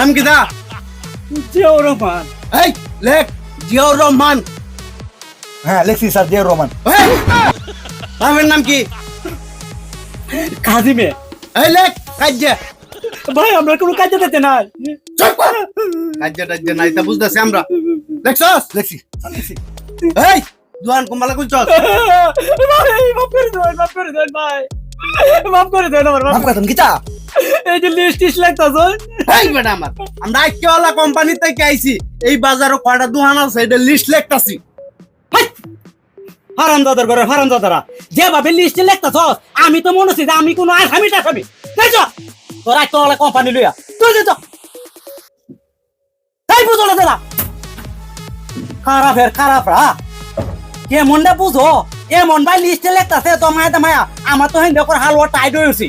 নাম কি দা? জিয়াউর রহমান। এই লেখ জিয়াউর রহমান। হ্যাঁ লেখছি স্যার, জিয়াউর রহমান। এই, বাপের নাম কি? কাজিমে। এই লেখ কাজ্জা। ভাই আমরা কোনো কাজে দিতে নাই। চুপ কর। কাজ্জা টাজ্জা নাই তা বুঝতেছি আমরা। লেখছস? লেখছি লেখছি। এই দুয়ান কুম্বালা কুলছস? ভাই মাফ করে দেন, মাফ করে দেন ভাই, মাফ করে দেন আমার মাফ মাফ। করতাম গীতা। এই যে লিস্ট টিস্ট লাগতাছে। এই বেটা আমার আমরা আইকিওয়ালা কোম্পানি থেকে আইছি। এই বাজারে কয়টা দোকান আছে এটা লিস্ট লেখতাছি। হারামজাদার ঘরে হারামজাদারা যেভাবে লিস্টে লিখতাছ, আমি তো মনে হচ্ছে যে আমি কোনো আসামি টাসামি। তাই তো তোর একটা কোম্পানি লইয়া তুই যে তো তাই বুঝো না দাদা। খারাপ রা কেমনটা বুঝো, এমন ভাই লিস্টে লিখতাছে তো মায়া আমার তো হেন দেখো হালুয়া টাইট হয়েছি।